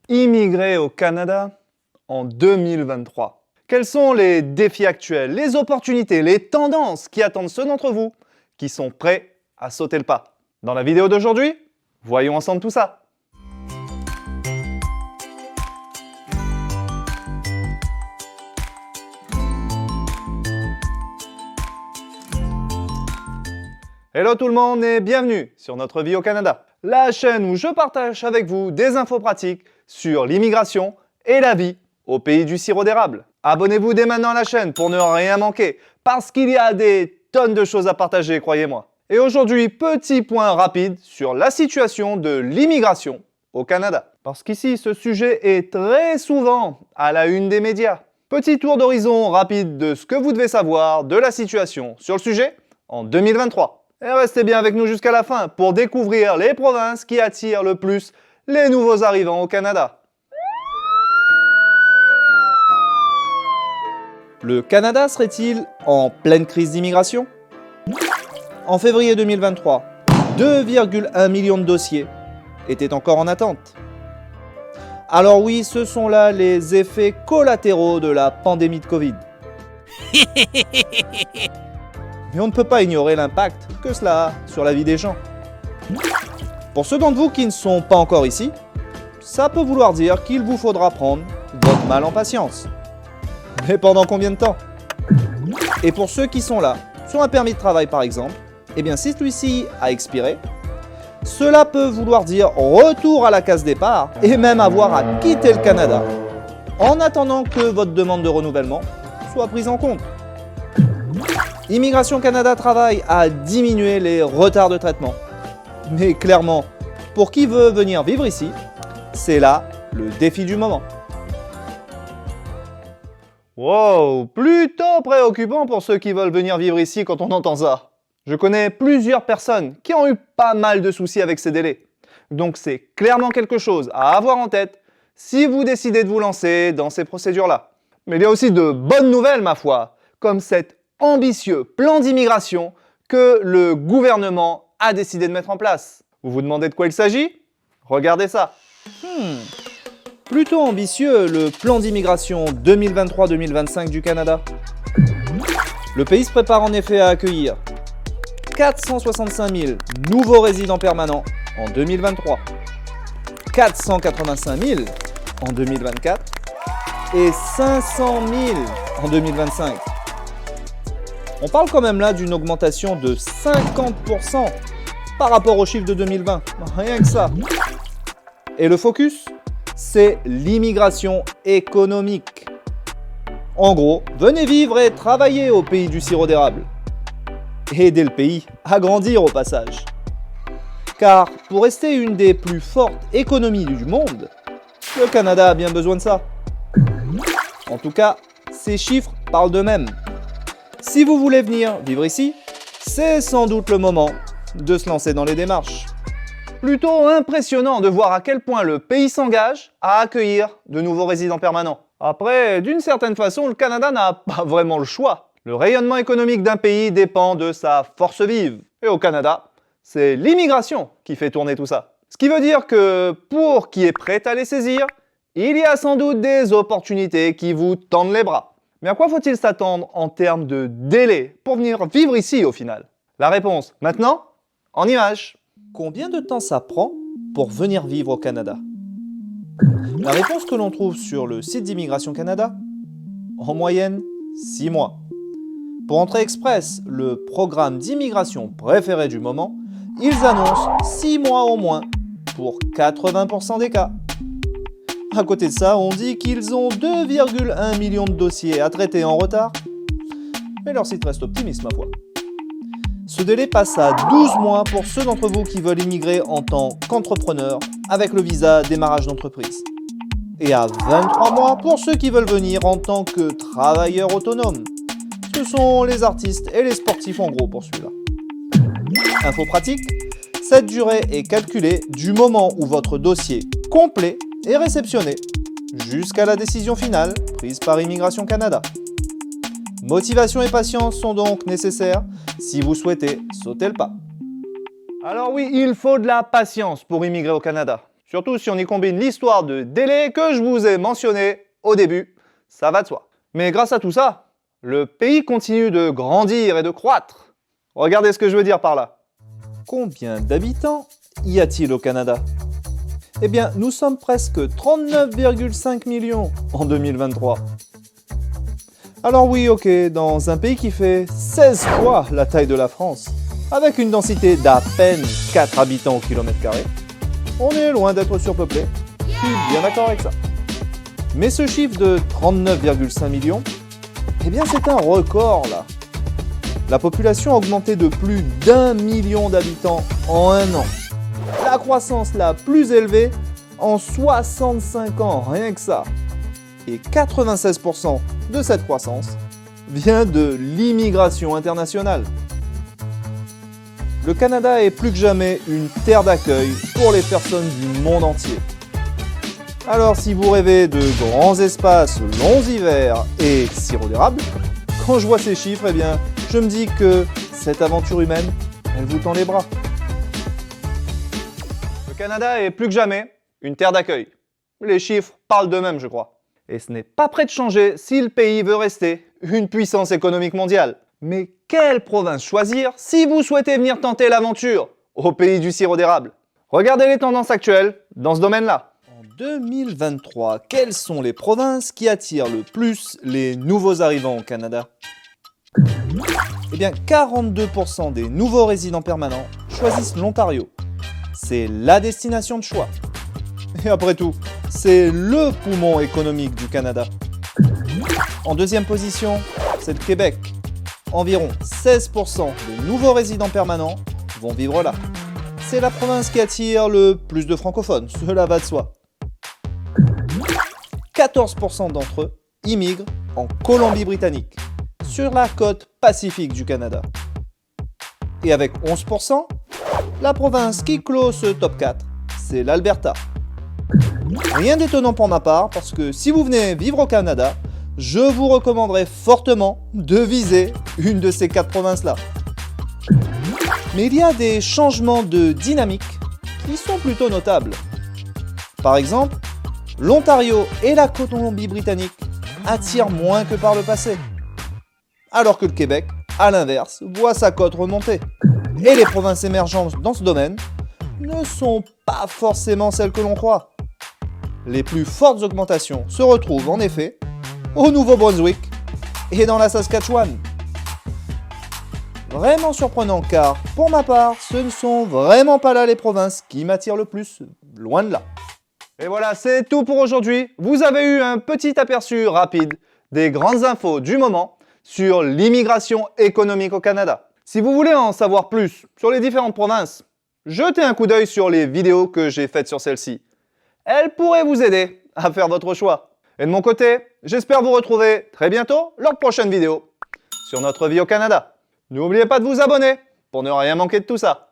Immigrer au Canada en 2023. Quels sont les défis actuels, les opportunités, les tendances qui attendent ceux d'entre vous qui sont prêts à sauter le pas? Dans la vidéo d'aujourd'hui, voyons ensemble tout ça. Hello tout le monde et bienvenue sur Notre Vie au Canada, la chaîne où je partage avec vous des infos pratiques sur l'immigration et la vie au pays du sirop d'érable. Abonnez-vous dès maintenant à la chaîne pour ne rien manquer, parce qu'il y a des tonnes de choses à partager, croyez-moi. Et aujourd'hui, petit point rapide sur la situation de l'immigration au Canada. Parce qu'ici, ce sujet est très souvent à la une des médias. Petit tour d'horizon rapide de ce que vous devez savoir de la situation sur le sujet en 2023. Et restez bien avec nous jusqu'à la fin pour découvrir les provinces qui attirent le plus les nouveaux arrivants au Canada. Le Canada serait-il en pleine crise d'immigration? En février 2023, 2,1 millions de dossiers étaient encore en attente. Alors oui, ce sont là les effets collatéraux de la pandémie de Covid. Mais on ne peut pas ignorer l'impact que cela a sur la vie des gens. Pour ceux d'entre vous qui ne sont pas encore ici, ça peut vouloir dire qu'il vous faudra prendre votre mal en patience. Mais pendant combien de temps? Et pour ceux qui sont là, sur un permis de travail par exemple, eh bien si celui-ci a expiré, cela peut vouloir dire retour à la case départ et même avoir à quitter le Canada en attendant que votre demande de renouvellement soit prise en compte. Immigration Canada travaille à diminuer les retards de traitement. Mais clairement, pour qui veut venir vivre ici, c'est là le défi du moment. Wow, plutôt préoccupant pour ceux qui veulent venir vivre ici quand on entend ça. Je connais plusieurs personnes qui ont eu pas mal de soucis avec ces délais. Donc c'est clairement quelque chose à avoir en tête si vous décidez de vous lancer dans ces procédures-là. Mais il y a aussi de bonnes nouvelles, ma foi, comme cet ambitieux plan d'immigration que le gouvernement a décidé de mettre en place. Vous vous demandez de quoi il s'agit? Regardez ça. Plutôt ambitieux, le plan d'immigration 2023-2025 du Canada. Le pays se prépare en effet à accueillir 465 000 nouveaux résidents permanents en 2023, 485 000 en 2024 et 500 000 en 2025. On parle quand même là d'une augmentation de 50% par rapport au chiffre de 2020. Rien que ça. Et le focus, c'est l'immigration économique. En gros, venez vivre et travailler au pays du sirop d'érable. Et aider le pays à grandir au passage. Car pour rester une des plus fortes économies du monde, le Canada a bien besoin de ça. En tout cas, ces chiffres parlent d'eux-mêmes. Si vous voulez venir vivre ici, c'est sans doute le moment de se lancer dans les démarches. Plutôt impressionnant de voir à quel point le pays s'engage à accueillir de nouveaux résidents permanents. Après, d'une certaine façon, le Canada n'a pas vraiment le choix. Le rayonnement économique d'un pays dépend de sa force vive. Et au Canada, c'est l'immigration qui fait tourner tout ça. Ce qui veut dire que pour qui est prêt à les saisir, il y a sans doute des opportunités qui vous tendent les bras. Mais à quoi faut-il s'attendre en termes de délai pour venir vivre ici au final? La réponse, maintenant, en images. Combien de temps ça prend pour venir vivre au Canada? La réponse que l'on trouve sur le site d'Immigration Canada, en moyenne, 6 mois. Pour Entrée Express, le programme d'immigration préféré du moment, ils annoncent 6 mois au moins pour 80% des cas. À côté de ça, on dit qu'ils ont 2,1 millions de dossiers à traiter en retard. Mais leur site reste optimiste, ma foi. Ce délai passe à 12 mois pour ceux d'entre vous qui veulent immigrer en tant qu'entrepreneur avec le visa démarrage d'entreprise. Et à 23 mois pour ceux qui veulent venir en tant que travailleurs autonomes. Ce sont les artistes et les sportifs en gros pour celui-là. Info pratique, cette durée est calculée du moment où votre dossier complet est réceptionné jusqu'à la décision finale prise par Immigration Canada. Motivation et patience sont donc nécessaires si vous souhaitez sauter le pas. Alors oui, il faut de la patience pour immigrer au Canada. Surtout si on y combine l'histoire de délai que je vous ai mentionné au début, ça va de soi. Mais grâce à tout ça, le pays continue de grandir et de croître. Regardez ce que je veux dire par là. Combien d'habitants y a-t-il au Canada? Eh bien, nous sommes presque 39,5 millions en 2023. Alors oui, ok, dans un pays qui fait 16 fois la taille de la France, avec une densité d'à peine 4 habitants au kilomètre carré, on est loin d'être surpeuplé. Je suis bien d'accord avec ça. Mais ce chiffre de 39,5 millions, eh bien c'est un record là. La population a augmenté de plus d'1 million d'habitants en un an. La croissance la plus élevée en 65 ans, rien que ça. Et 96% de cette croissance vient de l'immigration internationale. Le Canada est plus que jamais une terre d'accueil pour les personnes du monde entier. Alors si vous rêvez de grands espaces, longs hivers et sirop d'érable, quand je vois ces chiffres, eh bien, je me dis que cette aventure humaine, elle vous tend les bras. Le Canada est plus que jamais une terre d'accueil. Les chiffres parlent d'eux-mêmes, je crois. Et ce n'est pas prêt de changer si le pays veut rester une puissance économique mondiale. Mais quelle province choisir si vous souhaitez venir tenter l'aventure au pays du sirop d'érable? Regardez les tendances actuelles dans ce domaine-là. En 2023, quelles sont les provinces qui attirent le plus les nouveaux arrivants au Canada? Eh bien, 42% des nouveaux résidents permanents choisissent l'Ontario. C'est la destination de choix. Et après tout, c'est le poumon économique du Canada. En deuxième position, c'est le Québec. Environ 16% des nouveaux résidents permanents vont vivre là. C'est la province qui attire le plus de francophones, cela va de soi. 14% d'entre eux immigrent en Colombie-Britannique, sur la côte pacifique du Canada. Et avec 11%, la province qui clôt ce top 4, c'est l'Alberta. Rien d'étonnant pour ma part, parce que si vous venez vivre au Canada, je vous recommanderais fortement de viser une de ces 4 provinces-là. Mais il y a des changements de dynamique qui sont plutôt notables. Par exemple, l'Ontario et la Colombie-Britannique attirent moins que par le passé. Alors que le Québec, à l'inverse, voit sa cote remonter. Et les provinces émergentes dans ce domaine ne sont pas forcément celles que l'on croit. Les plus fortes augmentations se retrouvent en effet au Nouveau-Brunswick et dans la Saskatchewan. Vraiment surprenant car, pour ma part, ce ne sont vraiment pas là les provinces qui m'attirent le plus, loin de là. Et voilà, c'est tout pour aujourd'hui. Vous avez eu un petit aperçu rapide des grandes infos du moment sur l'immigration économique au Canada. Si vous voulez en savoir plus sur les différentes provinces, jetez un coup d'œil sur les vidéos que j'ai faites sur celles-ci. Elles pourraient vous aider à faire votre choix. Et de mon côté, j'espère vous retrouver très bientôt lors de prochaines vidéos sur notre vie au Canada. N'oubliez pas de vous abonner pour ne rien manquer de tout ça.